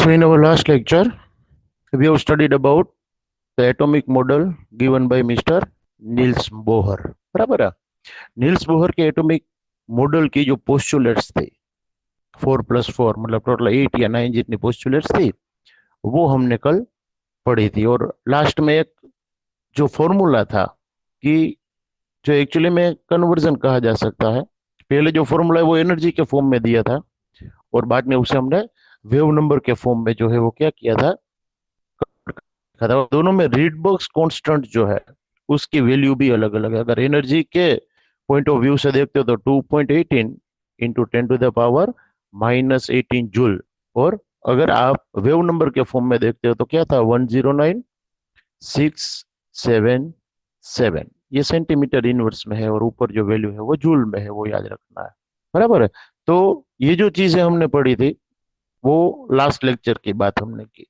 So in our last lecture, we have studied about the atomic model given by Mr. Niels Bohr. बराबर है। Niels Bohr के atomic model की जो postulates थे 4+4 मतलब total 8 या 9 जितनी पोस्टुलेट्स थी वो हमने कल पढ़ी थी। और लास्ट में एक जो फॉर्मूला था कि जो एक्चुअली में कन्वर्जन कहा जा सकता है, पहले जो फॉर्मूला है वो एनर्जी के फॉर्म में दिया था और बाद में उसे हमने वेव नंबर के फॉर्म में जो है वो क्या किया था, लिखा था। दोनों में रीडबर्ग्स कांस्टेंट जो है उसकी वैल्यू भी अलग अलग है। अगर एनर्जी के पॉइंट ऑफ व्यू से देखते हो तो 2.18 इंटू 10⁻⁻18 जूल। और अगर आप वेव नंबर के फॉर्म में देखते हो तो क्या था, 109677। ये सेंटीमीटर इनवर्स में है और ऊपर जो वैल्यू है वो जूल में है, वो याद रखना है। बराबर है। तो ये जो चीजें हमने पढ़ी थी वो लास्ट लेक्चर की बात हमने की,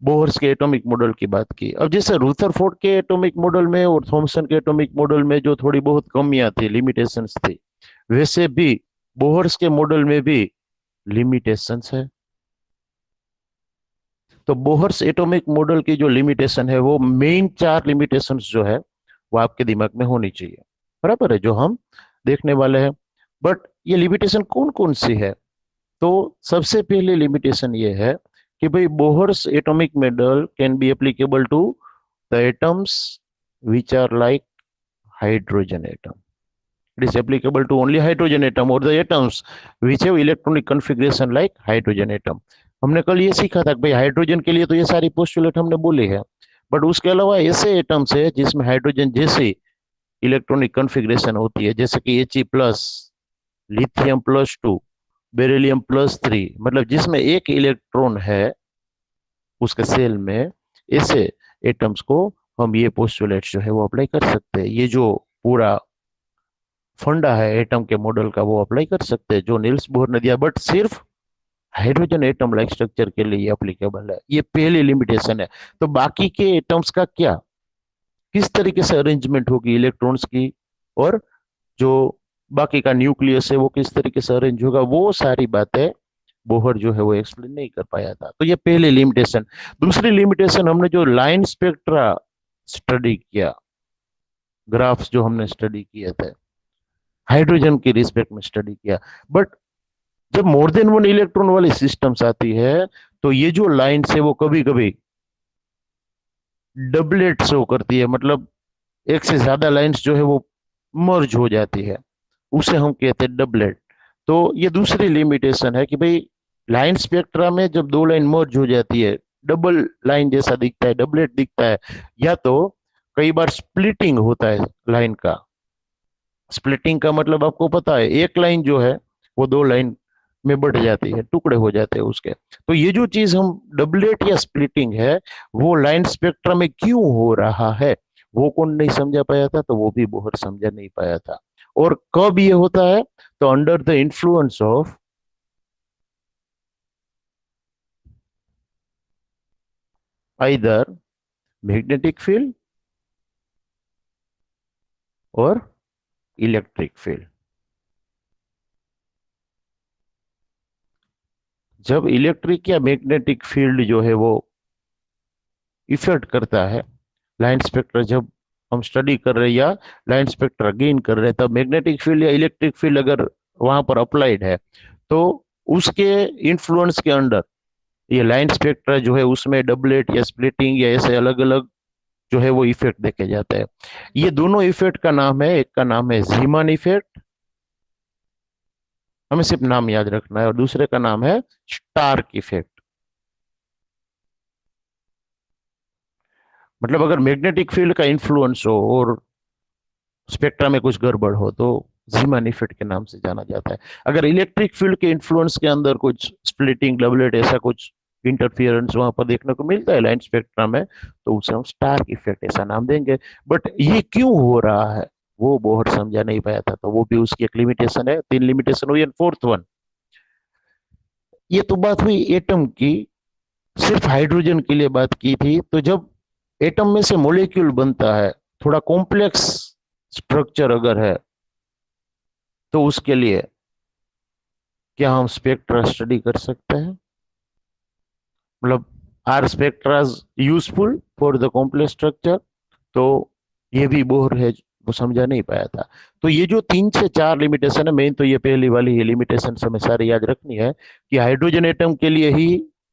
बोहर्स के एटॉमिक मॉडल की बात की। अब जैसे रूथरफोर्ड के एटॉमिक मॉडल में और थॉमसन के एटॉमिक मॉडल में जो थोड़ी बहुत कमियां थी, लिमिटेशंस थी, वैसे भी बोहर्स के मॉडल में भी लिमिटेशंस है। तो बोहर्स एटॉमिक मॉडल की जो लिमिटेशन है वो मेन 4 लिमिटेशंस जो है वो आपके दिमाग में होनी चाहिए। बराबर है, जो हम देखने वाले हैं। बट ये लिमिटेशन कौन कौन सी है? तो सबसे पहले लिमिटेशन ये है कि भाई Bohr's atomic model can be applicable to the atoms which are like hydrogen atom. It is applicable to only hydrogen atom or the atoms which have electronic configuration like hydrogen atom. हमने कल ये सीखा था कि भाई hydrogen के लिए तो ये सारी पोस्टुलेट हमने बोली है, बट उसके अलावा ऐसे एटम्स है जिसमें हाइड्रोजन जैसी इलेक्ट्रॉनिक कॉन्फ़िगरेशन होती है, जैसे कि He+, लिथियम+2, बेरिलियम+3, मतलब जिसमें एक इलेक्ट्रॉन है उसके सेल में। ऐसे एटम्स को हम ये पोस्टुलेट जो है वो अप्लाई कर सकते हैं। ये जो पूरा फंडा है एटम के मॉडल का वो अप्लाई कर सकते हैं जो नील्स बोहर ने दिया, बट सिर्फ हाइड्रोजन एटम लाइक स्ट्रक्चर के लिए एप्लीकेबल है। ये पहली लिमिटेशन है। तो बाकी के एटम्स का क्या, किस तरीके से अरेंजमेंट होगी इलेक्ट्रॉन्स की, और जो बाकी का न्यूक्लियस है वो किस तरीके से अरेंज होगा, वो सारी बातें बोहर जो है वो एक्सप्लेन नहीं कर पाया था। तो ये पहली लिमिटेशन। दूसरी लिमिटेशन, हमने जो लाइन स्पेक्ट्रा स्टडी किया, ग्राफ्स जो हमने स्टडी किए थे हाइड्रोजन की रिस्पेक्ट में स्टडी किया, बट जब मोर देन वन इलेक्ट्रॉन वाली सिस्टम्स आती है तो ये जो लाइन्स है वो कभी कभी डबलेट शो करती है, मतलब एक से ज्यादा लाइन्स जो है वो मर्ज हो जाती है, उसे हम कहते हैं डबलेट। तो ये दूसरी लिमिटेशन है कि भाई लाइन स्पेक्ट्रा में जब दो लाइन मर्ज हो जाती है, डबल लाइन जैसा दिखता है, डबलेट दिखता है, या तो कई बार स्प्लिटिंग होता है लाइन का। स्प्लिटिंग का मतलब आपको पता है, एक लाइन जो है वो दो लाइन में बढ़ जाती है, टुकड़े हो जाते हैं उसके। तो ये जो चीज हम डबलेट या स्प्लिटिंग है वो लाइन स्पेक्ट्रम में क्यों हो रहा है वो कौन नहीं समझा पाया था, तो वो भी बोहर समझा नहीं पाया था। और कब ये होता है, तो under the influence of either magnetic field और इलेक्ट्रिक फील्ड। जब इलेक्ट्रिक या मैग्नेटिक फील्ड जो है वो इफेक्ट करता है लाइन स्पेक्ट्रा, जब हम स्टडी कर रहे हैं या लाइन स्पेक्ट्रा गेन कर रहे हैं, तब मैग्नेटिक फील्ड या इलेक्ट्रिक फील्ड अगर वहां पर अप्लाइड है तो उसके इन्फ्लुएंस के अंडर ये लाइन स्पेक्ट्रा जो है उसमें डबलेट या स्प्लिटिंग या ऐसे अलग अलग जो है वो इफेक्ट देखे जाते हैं। ये दोनों इफेक्ट का नाम है, एक का नाम है जीमान इफेक्ट, हमें सिर्फ नाम याद रखना है, और दूसरे का नाम है स्टार्क इफेक्ट। मतलब अगर मैग्नेटिक फील्ड का इन्फ्लुएंस हो और स्पेक्ट्रा में कुछ गड़बड़ हो तो जीमान इफेक्ट के नाम से जाना जाता है। अगर इलेक्ट्रिक फील्ड के इन्फ्लुएंस के अंदर कुछ स्प्लिटिंग डबलेट ऐसा कुछ इंटरफियरेंस वहां पर देखने को मिलता है लाइन स्पेक्ट्रा में, तो उसे हम स्टार्क इफेक्ट ऐसा नाम देंगे। बट ये क्यों हो रहा है वो बोहर समझा नहीं पाया था, तो वो भी उसकी एक लिमिटेशन है। 3 लिमिटेशन हुई, फोर्थ वन, ये तो बात हुई एटम की, सिर्फ हाइड्रोजन के लिए बात की थी। तो जब एटम में से मॉलिक्यूल बनता है, थोड़ा कॉम्प्लेक्स स्ट्रक्चर अगर है, तो उसके लिए क्या हम स्पेक्ट्रा स्टडी कर सकते हैं? मतलब are spectras useful for the complex structure, तो ये भी बोर है, वो समझा नहीं पाया था। तो ये जो 3 से 4 लिमिटेशन है, मेन तो ये पहली वाली ही लिमिटेशन हमें सारी याद रखनी है कि हाइड्रोजन एटम के लिए ही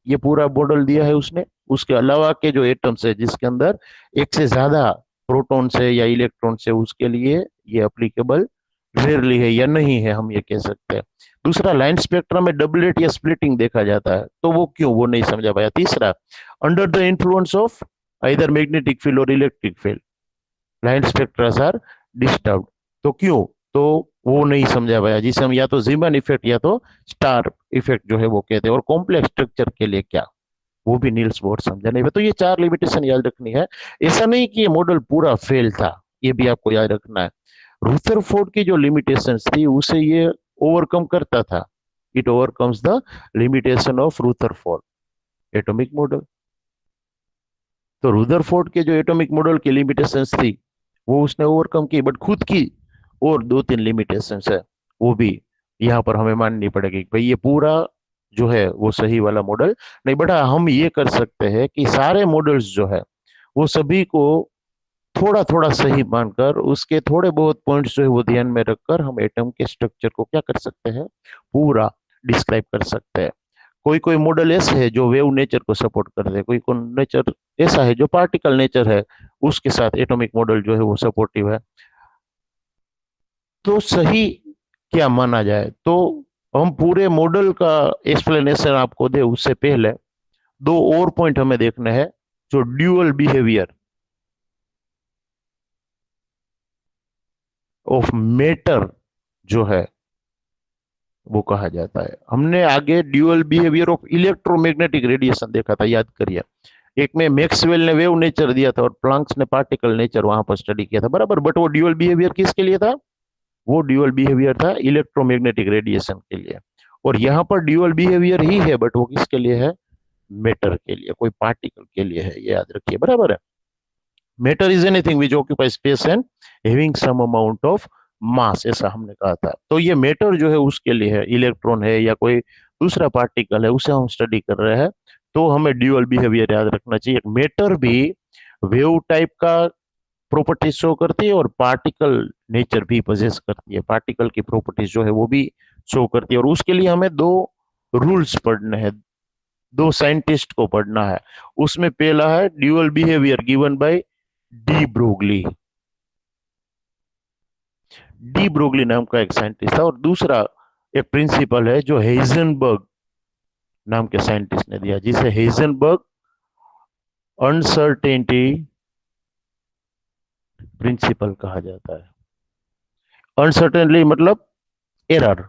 ये पूरा मॉडल दिया है उसने। उसके अलावा के जो एटम्स है जिसके अंदर एक से ज्यादा प्रोटॉन है या इलेक्ट्रॉन है, उसके लिए ये अप्लीकेबल रेयरली है या नहीं है, हम ये कह सकते हैं। दूसरा, लाइन स्पेक्ट्रम में डबलेट या स्प्लिटिंग देखा जाता है, तो वो क्यों, वो नहीं समझा पाया। तीसरा, under the influence of either magnetic field और electric field line spectras are disturb, तो क्यों, तो वो नहीं समझा पाया, जिसे हम या तो जीमन इफेक्ट या तो स्टार इफेक्ट जो है वो कहते हैं। और कॉम्प्लेक्स स्ट्रक्चर के लिए क्या, वो भी नील्स बोर समझा नहीं। तो ये 4 लिमिटेशन याद रखनी है। ऐसा नहीं कि ये मॉडल पूरा फेल था, ये भी आपको याद रखना है। रूथरफोर्ड की जो लिमिटेशन थी उसे ये ओवरकम करता था। It overcomes the limitation of Rutherford atomic model. तो रूदरफोर्ड के जो एटॉमिक मॉडल की लिमिटेशंस थी वो उसने ओवरकम की, बट खुद की और 2-3 लिमिटेशंस है, वो भी यहाँ पर हमें माननी पड़ेगी। भाई ये पूरा जो है वो सही वाला मॉडल नहीं। बड़ा हम ये कर सकते हैं कि सारे मॉडल्स जो है वो सभी को थोड़ा थोड़ा सही मानकर उसके थोड़े बहुत पॉइंट्स जो है वो ध्यान में रखकर हम एटम के स्ट्रक्चर को क्या कर सकते हैं, पूरा डिस्क्राइब कर सकते हैं। कोई कोई मॉडल ऐसे है जो वेव नेचर को सपोर्ट कर दे, कोई कोई नेचर ऐसा है जो पार्टिकल नेचर है, उसके साथ एटॉमिक मॉडल जो है वो सपोर्टिव है। तो सही क्या माना जाए, तो हम पूरे मॉडल का एक्सप्लेनेशन आपको दे उससे पहले दो और पॉइंट हमें देखने हैं। जो ड्यूअल बिहेवियर ऑफ मैटर जो है वो कहा जाता है। हमने आगे dual behaviour of electromagnetic radiation देखा था, याद करिए। एक में मैक्सवेल ने वेव नेचर दिया था और प्लांक्स ने पार्टिकल नेचर वहां पर स्टडी किया था, बराबर। बट वो ड्यूअल बिहेवियर किसके लिए था, वो ड्यूअल बिहेवियर था इलेक्ट्रोमैग्नेटिक रेडिएशन के लिए। और यहाँ पर ड्यूअल बिहेवियर ही है, बट वो किसके लिए है, मैटर के लिए, कोई पार्टिकल के लिए है, ये याद रखिए, बराबर है। Matter is anything which occupy space and having some amount of mass, ऐसा हमने कहा था। तो ये मैटर जो है उसके लिए है, इलेक्ट्रॉन है या कोई दूसरा पार्टिकल है उसे हम स्टडी कर रहे हैं, तो हमें ड्यूअल बिहेवियर याद रखना चाहिए। मैटर भी वेव टाइप का प्रॉपर्टीज शो करती है और पार्टिकल नेचर भी पोजेस करती है, पार्टिकल की प्रॉपर्टीज जो है वो भी शो करती है। और उसके लिए हमें दो रूल्स पढ़ने हैं, दो साइंटिस्ट को पढ़ना है। उसमें पहला है dual behaviour given by de Broglie. De Broglie नाम का एक साइंटिस्ट था। और दूसरा एक प्रिंसिपल है जो हेजनबर्ग नाम के साइंटिस्ट ने दिया, जिसे हेजनबर्ग अनसर्टेनिटी प्रिंसिपल कहा जाता है। अनसर्टेनली मतलब एरर।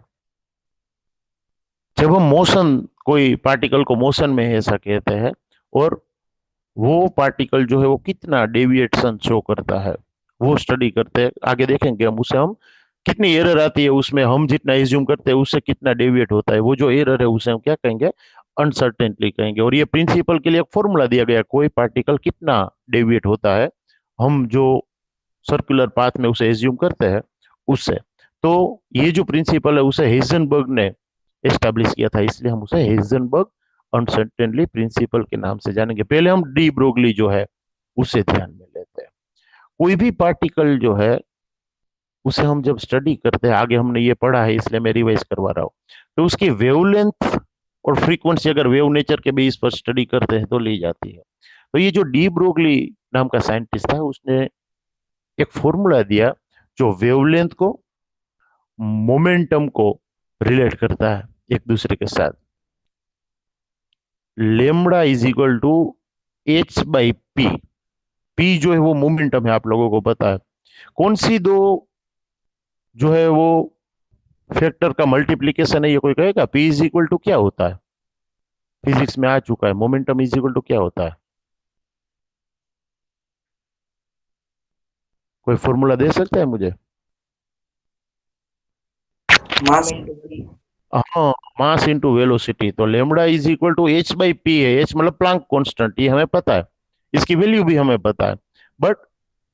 जब हम मोशन, कोई पार्टिकल को मोशन में है ऐसा कहते हैं, और वो पार्टिकल जो है वो कितना डेविएशन शो करता है वो स्टडी करते हैं। आगे देखेंगे हम उसे, हम कितनी एरर आती है उसमें, हम जितना एज्यूम करते हैं उससे कितना डेविएट होता है, वो जो एरर है उसे हम क्या कहेंगे, अनसर्टेनली कहेंगे। और ये प्रिंसिपल के लिए एक फॉर्मूला दिया गया, कोई पार्टिकल कितना डेविएट होता है हम जो सर्कुलर पाथ में उसे एज्यूम करते हैं उससे। तो ये जो प्रिंसिपल है उसे हेजनबर्ग ने एस्टेब्लिश किया था, इसलिए हम उसे हेजनबर्ग अनसर्टेनली प्रिंसिपल के नाम से जानेंगे। पहले हम डी ब्रोगली जो है उसे ध्यान में लेते हैं। कोई भी पार्टिकल जो है उसे हम जब स्टडी करते हैं, आगे हमने ये पढ़ा है इसलिए मैं रिवाइज करवा रहा हूँ, तो उसकी वेवलेंथ और फ्रीक्वेंसी अगर वेव नेचर के बेस पर स्टडी करते हैं तो ली जाती है। तो ये जो डी ब्रोगली नाम का साइंटिस्ट था उसने एक फॉर्मूला दिया जो वेवलेंथ को, मोमेंटम को रिलेट करता है एक दूसरे के साथ। Lambda is equal to h by p. P जो है वो मोमेंटम है, आप लोगों को पता है। कौन सी दो जो है वो फैक्टर का मल्टीप्लीकेशन है, ये कोई कहेगा। पी इज इक्वल टू क्या होता है, फिजिक्स में आ चुका है। मोमेंटम इज इक्वल टू क्या होता है, कोई फॉर्मूला दे सकता है मुझे। Mass into p. हाँ, मास इंटू वेलोसिटी। तो lambda is equal to h by p है। एच मतलब प्लांक कांस्टेंट, ये हमें पता है, इसकी वैल्यू भी हमें पता है। बट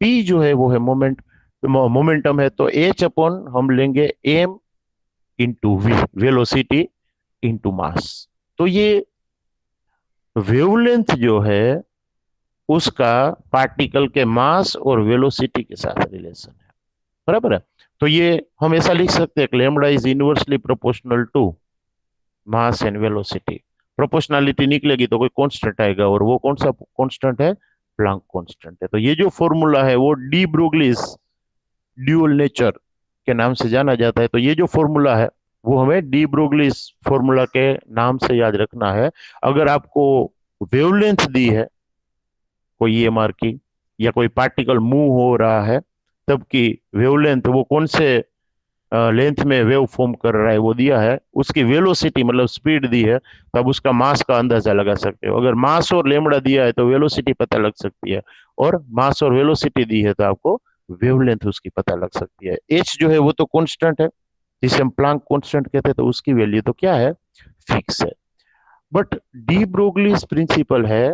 पी जो है वो है मोमेंटम है। तो एच अपॉन हम लेंगे m into v, velocity into mass. तो ये वेवलेंथ जो है उसका पार्टिकल के मास और वेलोसिटी के साथ रिलेशन है, बराबर है। तो ये हम ऐसा लिख सकते हैं कि lambda is inversely proportional to mass and velocity. Proportionality निकलेगी तो कोई कांस्टेंट आएगा, और वो कौन सा कांस्टेंट है? प्लांक कांस्टेंट है। तो ये जो फॉर्मूला है वो डी ब्रोगलीज ड्यूअल नेचर के नाम से जाना जाता है। तो ये जो फॉर्मूला है वो हमें डी ब्रोगलीज फॉर्मूला के नाम से याद रखना है। अगर आपको वेवलेंथ दी है कोई ईएमआर की, या कोई पार्टिकल मूव हो रहा है, तब की वेवलेंथ वो कौन से लेंथ में वेव फॉर्म कर रहा है वो दिया है, उसकी वेलोसिटी मतलब स्पीड दी है, तो आप उसका मास का अंदाजा लगा सकते हो। अगर मास और लेमड़ा दिया है तो वेलोसिटी पता लग सकती है, और मास और वेलोसिटी दी है तो आपको वेवलेंथ उसकी पता लग सकती है। एच जो है वो तो कांस्टेंट है, जिसे हम प्लांक कांस्टेंट कहते हैं, तो उसकी वैल्यू तो क्या है? फिक्स है। बट डी ब्रोगलीज प्रिंसिपल है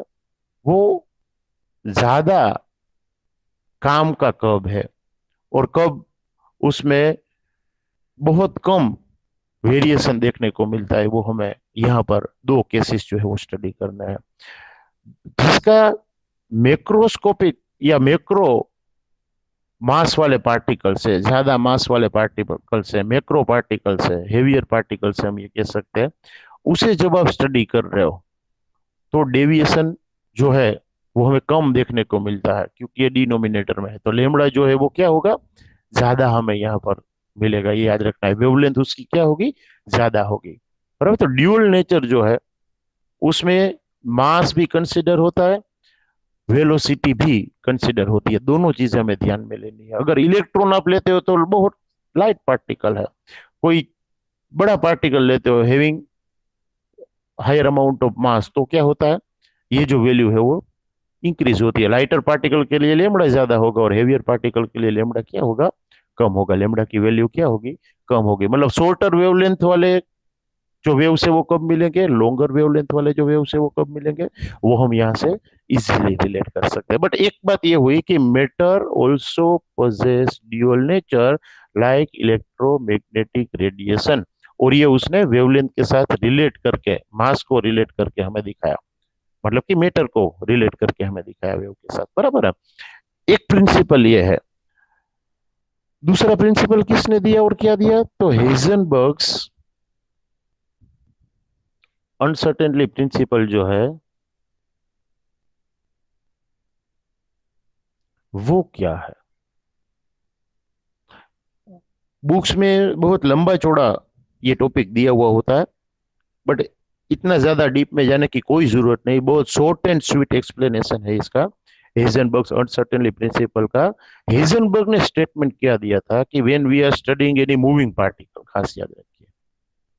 वो ज्यादा काम का कब है, और कब उसमें बहुत कम वेरिएशन देखने को मिलता है, वो हमें यहाँ पर दो केसेस जो है वो स्टडी करना है। जिसका मैक्रोस्कोपिक या मैक्रो मास वाले पार्टिकल से, ज्यादा मास वाले पार्टिकल से, मैक्रो पार्टिकल से, हेवियर पार्टिकल से हम ये कह सकते हैं, उसे जब आप स्टडी कर रहे हो तो डेविएशन जो है वो हमें कम देखने को मिलता है, क्योंकि ये डिनोमिनेटर में है। तो लेमड़ा जो है वो क्या होगा? ज्यादा हमें यहाँ पर मिलेगा, ये याद रखना है। वेवलेंथ उसकी क्या होगी? ज्यादा होगी, बराबर। तो ड्यूअल नेचर जो है उसमें मास भी कंसिडर होता है, वेलोसिटी भी कंसिडर होती है। दोनों चीजें हमें ध्यान में लेनी है। अगर इलेक्ट्रॉन आप लेते हो तो बहुत लाइट पार्टिकल है, कोई बड़ा पार्टिकल लेते हो having higher amount of mass, तो क्या होता है? ये जो वैल्यू है वो इंक्रीज होती है। लाइटर पार्टिकल के लिए लेमड़ा ज्यादा होगा, और हेवियर पार्टिकल के लिए लेमड़ा क्या होगा? कम होगा। लेमड़ा की वैल्यू क्या होगी? कम होगी। मतलब शॉर्टर वेवलेंथ वाले जो वेव से वो कब मिलेंगे, लॉन्गर वेवलेंथ वाले जो वेव से वो कब मिलेंगे, वो हम यहाँ से इजीली रिलेट कर सकते हैं। बट एक बात ये हुई कि matter also possess dual nature like electromagnetic radiation, और ये उसने वेवलेंथ के साथ रिलेट करके, मास को रिलेट करके हमें दिखाया, मतलब कि मैटर को रिलेट करके हमें दिखाया वेव के साथ, बराबर है। एक प्रिंसिपल ये है। दूसरा प्रिंसिपल किसने दिया और क्या दिया? तो हेजनबर्ग्स अनसर्टेनली प्रिंसिपल जो है वो क्या है? बुक्स में बहुत लंबा चौड़ा ये टॉपिक दिया हुआ होता है, बट इतना ज्यादा डीप में जाने की कोई जरूरत नहीं। बहुत शॉर्ट एंड स्वीट एक्सप्लेनेशन है इसका, हेजनबर्ग अनसर्टेनली प्रिंसिपल का। हेजनबर्ग ने स्टेटमेंट क्या दिया था कि when we are studying any moving particle, खास याद रखिए,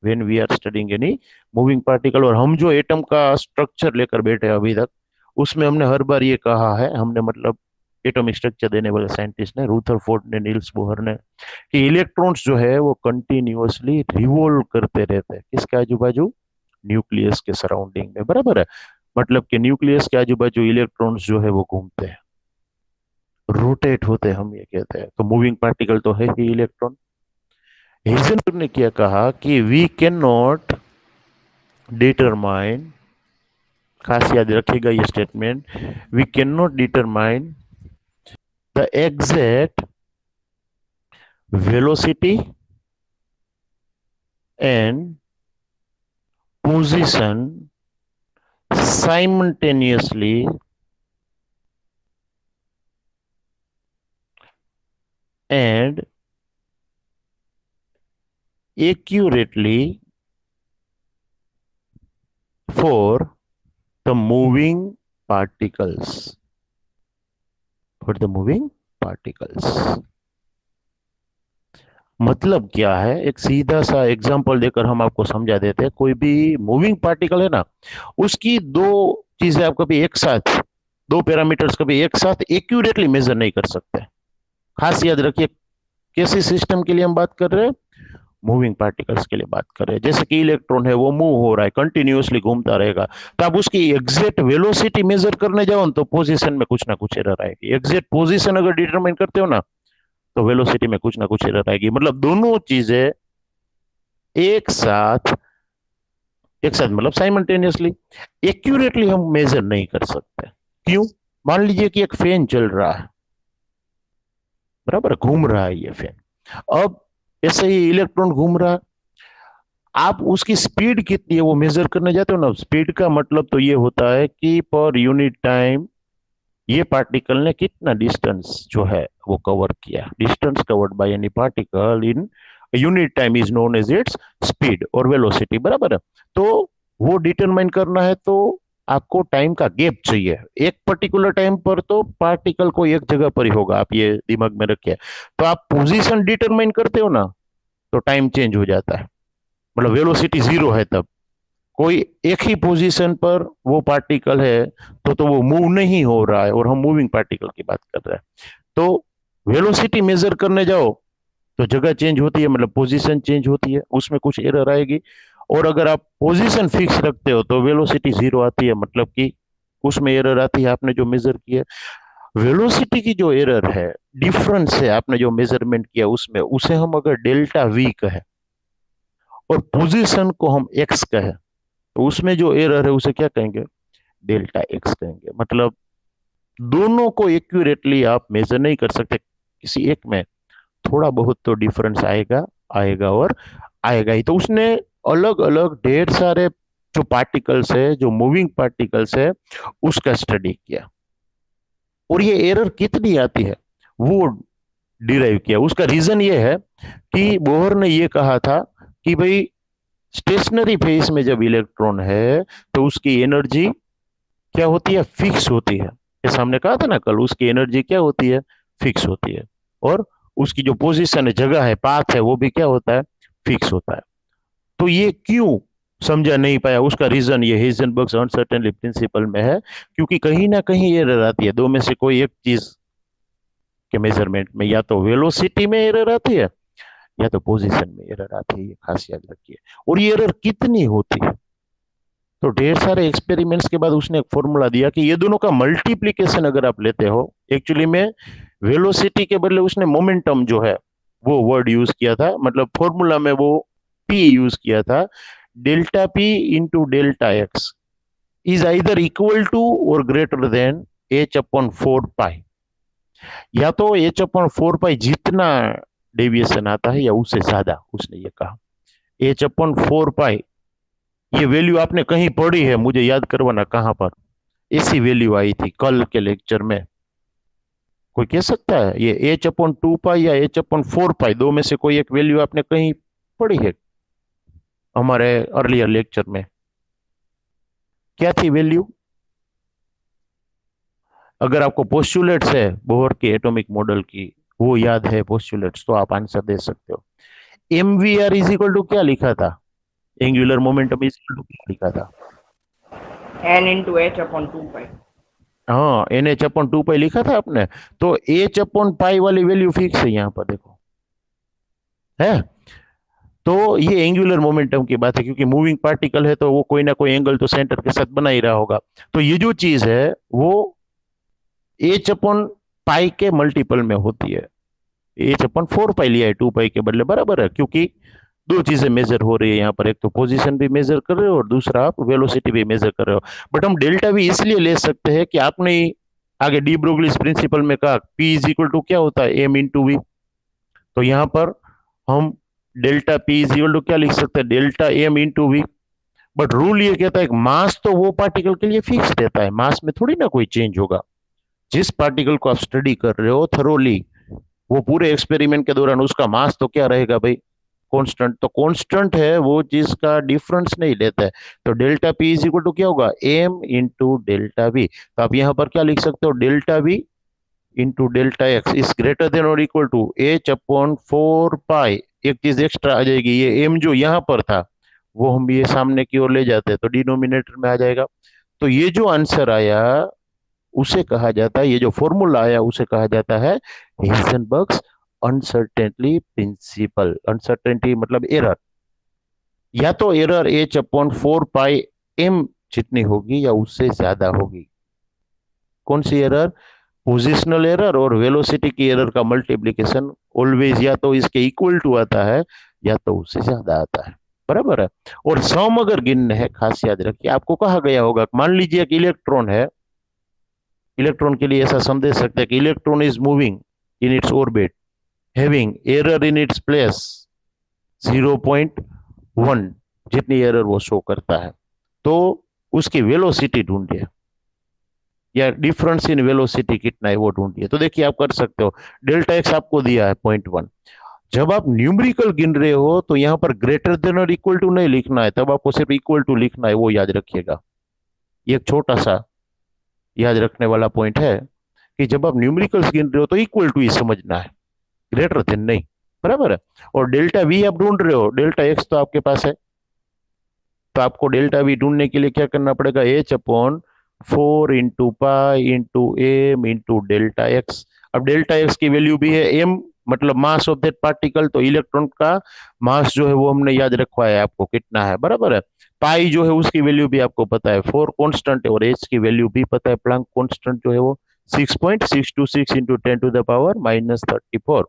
when we are studying any moving particle, और हम जो एटम का स्ट्रक्चर लेकर बैठे हैं अभी तक, उसमें हमने हर बार ये कहा है, हमने मतलब एटॉमिक स्ट्रक्चर देने वाले साइंटिस्ट ने, रूथरफोर्ड ने, नील्स बोहर ने, कि इलेक्ट्रॉन्स जो है वो कंटिन्यूअसली रिवॉल्व करते रहते हैं किसके आजू बाजू? न्यूक्लियस के सराउंडिंग में, बराबर है। मतलब कि न्यूक्लियस के आजू बाजू इलेक्ट्रॉन्स जो है वो घूमते हैं, रोटेट होते हैं, हम ये कहते हैं। तो मूविंग पार्टिकल तो है ही इलेक्ट्रॉन। हेजनबर्ग ने क्या कहा कि वी कैन नॉट डिटरमाइन, खास याद रखिएगा ये statement, we can not determine the exact velocity and position simultaneously and accurately for the moving particles, for the moving particles। मतलब क्या है? एक सीधा सा एग्जांपल देकर हम आपको समझा देते हैं। कोई भी मूविंग पार्टिकल है ना, उसकी दो चीजें आप कभी एक साथ, दो पैरामीटर्स कभी एक साथ एक्यूरेटली मेजर नहीं कर सकते। खास याद रखिए, कैसे सिस्टम के लिए हम बात कर रहे हैं? मूविंग पार्टिकल्स के लिए बात कर रहे हैं। जैसे कि इलेक्ट्रॉन है वो मूव हो रहा है, कंटिन्यूअसली घूमता रहेगा, तो आप उसकी एग्जैक्ट वेलोसिटी मेजर करने जाओ तो पोजीशन में कुछ ना कुछ एरर आएगी। एग्जैक्ट पोजीशन अगर डिटरमाइन करते हो ना, तो वेलोसिटी में कुछ ना कुछ एरर आएगी। मतलब दोनों चीजें एक साथ एक साथ मतलब साइमल्टेनियसली, एक्यूरेटली हम मेजर नहीं कर सकते। क्यों? मान लीजिए कि एक फैन चल रहा है, बराबर, घूम रहा है ये फैन। अब ऐसे ही इलेक्ट्रॉन घूम रहा है, आप उसकी स्पीड कितनी है वो मेजर करने जाते हो ना। स्पीड का मतलब तो ये होता है कि पर यूनिट टाइम ये पार्टिकल ने कितना डिस्टेंस जो है वो कवर किया। Distance covered by any particle in unit time is known as its speed और वेलोसिटी, बराबर है। तो वो डिटरमाइन करना है तो आपको टाइम का गैप चाहिए। एक पर्टिकुलर टाइम पर तो पार्टिकल को एक जगह पर ही होगा, आप ये दिमाग में रखिए। तो आप पोजीशन डिटरमाइन करते हो ना, तो टाइम चेंज हो जाता है, मतलब वेलोसिटी जीरो है तब। कोई एक ही पोजीशन पर वो पार्टिकल है तो वो मूव नहीं हो रहा है, और हम मूविंग पार्टिकल की बात कर रहे हैं। तो वेलोसिटी मेजर करने जाओ तो जगह चेंज होती है, मतलब पोजीशन चेंज होती है, उसमें कुछ एरर आएगी। और अगर आप पोजीशन फिक्स रखते हो तो वेलोसिटी जीरो आती है, मतलब कि उसमें एरर आती है आपने जो मेजर किया। वेलोसिटी की जो एरर है, डिफरेंस है आपने जो मेजरमेंट किया उसमें, उसे हम अगर डेल्टा वी कहे और पोजीशन को हम एक्स कहे, तो उसमें जो एरर है उसे क्या कहेंगे? डेल्टा एक्स कहेंगे। मतलब दोनों को एक्यूरेटली आप मेजर नहीं कर सकते, किसी एक में थोड़ा बहुत तो डिफरेंस आएगा, आएगा और आएगा ही। तो उसने अलग अलग ढेर सारे जो पार्टिकल्स है, जो मूविंग पार्टिकल्स है, उसका स्टडी किया, और ये एरर कितनी आती है वो डिराइव किया। उसका रीजन ये है कि बोहर ने ये कहा था कि भाई स्टेशनरी फेज में जब इलेक्ट्रॉन है तो उसकी एनर्जी क्या होती है? फिक्स होती है। जैसे हमने कहा था ना कल, उसकी एनर्जी क्या होती है? फिक्स होती है। और उसकी जो पोजीशन है, जगह है, पाथ है, वो भी क्या होता है? फिक्स होता है। तो ये क्यों समझा नहीं पाया? उसका रीजन ये हेजनबर्ग्स अनसर्टेनिटी प्रिंसिपल में है, क्योंकि कहीं ना कहीं एरर आती है। दो में से कोई एक चीज के मेजरमेंट में, या तो वेलोसिटी में एरर आती है या तो पोजीशन में एरर आती है। ये खास याद रखिए। और ये एरर कितनी होती है? तो ढेर सारे एक्सपेरिमेंट्स के बाद उसने एक फॉर्मूला दिया कि ये दोनों का मल्टीप्लीकेशन अगर आप लेते हो, एक्चुअली में वेलोसिटी के बदले उसने मोमेंटम जो है वो वर्ड यूज किया था, मतलब फॉर्मूला में वो पी यूज किया था। Delta P into delta x is either equal to और greater than h upon four pi. या तो एच अपॉन फोर पाई जितना डेविएशन आता है या उससे ज्यादा, उसने ये कहा। एच अपॉन फोर पाई, ये वैल्यू आपने कहीं पढ़ी है, मुझे याद करवाना कहां पर ऐसी वैल्यू आई थी कल के लेक्चर में? कोई कह सकता है ये एच अपॉन टू पाई या एच अपॉन फोर पाई, दो में से कोई एक वैल्यू आपने कहीं पढ़ी है हमारे अर्लियर लेक्चर में? क्या थी वैल्यू? अगर आपको पोस्टुलेट्स है बोहर के एटॉमिक मॉडल की, वो याद है पोस्टुलेट्स, तो आप आंसर दे सकते हो। M V R is equal to क्या लिखा था? Angular momentum is equal to क्या लिखा था? n into h upon 2 pi. हाँ, एन एच अपॉन टू पाई लिखा था आपने। तो एच अपॉन पाई वाली वैल्यू फिक्स है यहाँ पर, देखो है। तो ये एंगुलर मोमेंटम की बात है, क्योंकि मूविंग पार्टिकल है तो वो कोई ना कोई एंगल तो सेंटर के साथ बना ही रहा होगा। तो ये जो चीज है वो एच अपॉन पाई के मल्टीपल में होती है। एच अपॉन फोर पाई लिया है टू पाई के बदले, बराबर है, क्योंकि दो चीजें मेजर हो रही है यहाँ पर। एक तो पोजीशन भी मेजर कर रहे हो और दूसरा आप वेलोसिटी भी मेजर कर रहे हो। बट हम डेल्टा भी इसलिए ले सकते हैं कि आपने आगे डी ब्रोगलीज प्रिंसिपल में कहा पी इज इक्वल टू क्या होता है? M into V. तो यहाँ पर हम delta P is equal to क्या लिख सकते हैं? Delta M into V. But rule ये कहता है कि मास तो वो पार्टिकल के लिए फिक्स रहता है, मास में थोड़ी ना कोई चेंज होगा। जिस पार्टिकल को आप स्टडी कर रहे हो थरोली, वो पूरे एक्सपेरिमेंट के दौरान उसका मास तो क्या रहेगा भाई? कांस्टेंट। तो कांस्टेंट है वो चीज का डिफरेंस नहीं लेता है। तो delta P is equal to क्या होगा? M into delta v. तो आप यहाँ पर क्या लिख सकते हो? Delta v into delta x is greater than और equal to h upon four pi. एक चीज एक्स्ट्रा आ जाएगी, ये एम जो यहाँ पर था वो हम ये सामने की ओर ले जाते हैं तो डिनोमिनेटर में आ जाएगा। तो ये जो आंसर आया उसे कहा जाता है, ये जो फॉर्मूला आया उसे कहा जाता है हेजनबर्ग्स अनसर्टेनिटी प्रिंसिपल। अनसर्टेनिटी मतलब एरर, या तो error H upon four pi M जितनी होगी या उससे ज्यादा होगी। कौन सी एरर? पोजिशनल एरर और वेलोसिटी की एरर का मल्टीप्लीकेशन ऑलवेज या तो इसके इक्वल टू आता है या तो उससे ज्यादा आता है। बराबर है। और सम अगर गिनने हैं, खास याद रखिए, आपको कहा गया होगा, मान लीजिए कि इलेक्ट्रॉन है, इलेक्ट्रॉन के लिए ऐसा सम दे सकते हैं कि electron is moving in its orbit having error in its place 0.1, जितनी एरर वो शो करता है, तो उसकी वेलोसिटी ढूंढिए, या डिफरेंस इन वेलोसिटी कितना है वो ढूंढिए। तो देखिए, आप कर सकते हो, डेल्टा एक्स आपको दिया है 0.1। जब आप न्यूमेरिकल गिन रहे हो तो यहां पर ग्रेटर देन और इक्वल टू नहीं लिखना है, तब आपको सिर्फ इक्वल टू लिखना है, वो याद रखिएगा। ये एक छोटा सा याद रखने वाला पॉइंट है कि जब आप न्यूमेरिकल्स गिन रहे हो तो इक्वल टू ही समझना है, ग्रेटर देन नहीं। बराबर है। और डेल्टा वी आप ढूंढ रहे हो, डेल्टा एक्स तो आपके पास है, तो आपको डेल्टा वी ढूंढने के लिए क्या करना पड़ेगा, एच अपॉन 4 × पाई × एम × डेल्टा एक्स। अब डेल्टा एक्स की वैल्यू भी है एम, मतलब मास ऑफ दैट पार्टिकल, तो इलेक्ट्रॉन का मास जो है वो हमने याद रखवा है आपको कितना है। बराबर है। पाई जो है उसकी वैल्यू भी आपको पता है, 4 कांस्टेंट है, और एच की वैल्यू भी पता है, प्लैंक कांस्टेंट जो है वो 6.626 इंटू 10⁻34।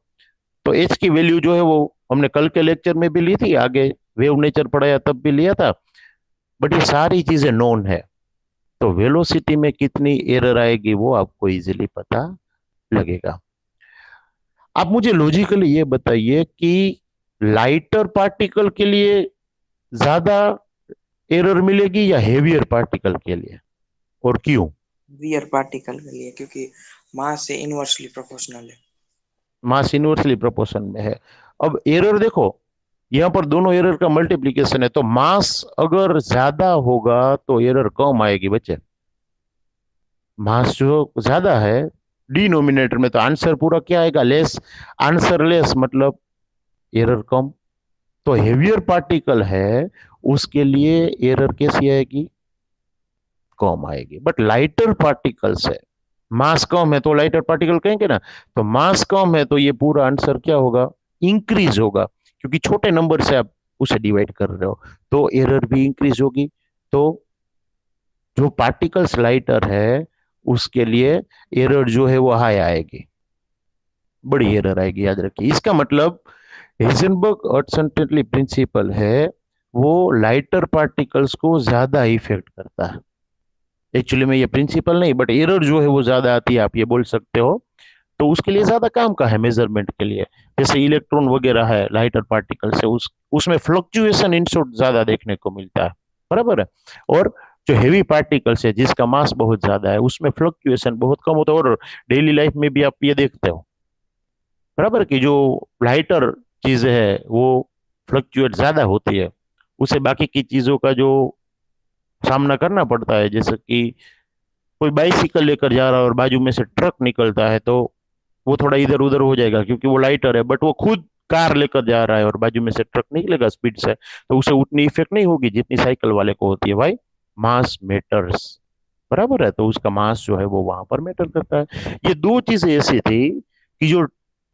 तो एच की वैल्यू जो है वो हमने कल के लेक्चर में भी ली थी, आगे वेव नेचर पढ़ाया तब भी लिया था, बट ये सारी चीजें नोन है। तो वेलोसिटी में कितनी एरर आएगी वो आपको इजीली पता लगेगा। आप मुझे लॉजिकली ये बताइए कि लाइटर पार्टिकल के लिए ज्यादा एरर मिलेगी या हेवियर पार्टिकल के लिए, और क्यों? वियर पार्टिकल के लिए, क्योंकि मास से इनवर्सली प्रोपोर्शनल है। मास इनवर्सली प्रोपोर्शन में है। अब एरर देखो, यहां पर दोनों एरर का मल्टीप्लीकेशन है, तो मास अगर ज्यादा होगा तो एरर कम आएगी बच्चे। मास जो ज्यादा है डिनोमिनेटर में, तो आंसर पूरा क्या आएगा, लेस। आंसर लेस मतलब एरर कम। तो हेवियर पार्टिकल है, उसके लिए एरर कैसी आएगी, कम आएगी। बट लाइटर पार्टिकल्स है, मास कम है तो लाइटर पार्टिकल कहेंगे ना, तो मास कम है तो ये पूरा आंसर क्या होगा, इंक्रीज होगा, क्योंकि छोटे नंबर से आप उसे डिवाइड कर रहे हो, तो एरर भी इंक्रीज होगी। तो जो पार्टिकल्स लाइटर है उसके लिए एरर जो है वो हाई आएगी, बड़ी एरर आएगी, याद रखिए। इसका मतलब हेजनबर्ग अनसर्टेनिटी प्रिंसिपल है, वो लाइटर पार्टिकल्स को ज्यादा इफेक्ट करता है। एक्चुअली में ये प्रिंसिपल नहीं, बट एरर जो है वो ज्यादा आती है, आप ये बोल सकते हो। तो उसके लिए ज्यादा काम का है मेजरमेंट के लिए। जैसे इलेक्ट्रॉन वगैरह है लाइटर पार्टिकल से, उसमें फ्लक्चुएशन इन शॉर्ट ज्यादा देखने को मिलता है। बराबर है। और जो हेवी पार्टिकल्स है जिसका मास बहुत ज्यादा है, उसमें फ्लक्चुएशन बहुत कम होता है, और डेली लाइफ में भी आप ये देखते हो, बराबर, कि जो लाइटर चीजें है वो फ्लक्चुएट ज्यादा होती है, उसे बाकी की चीजों का जो सामना करना पड़ता है। जैसे कि कोई बाइसिकल लेकर जा रहा है और बाजू में से ट्रक निकलता है, तो वो थोड़ा इधर उधर हो जाएगा क्योंकि वो लाइटर है, बट वो खुद कार लेकर जा रहा है और बाजू में से ट्रक निकलेगा स्पीड से, तो उसे उतनी इफेक्ट नहीं होगी जितनी साइकिल वाले को होती है। भाई, मास मैटर्स। बराबर है। तो उसका मास जो है वो वहां पर मैटर करता है। ये दो चीजें ऐसी थी कि जो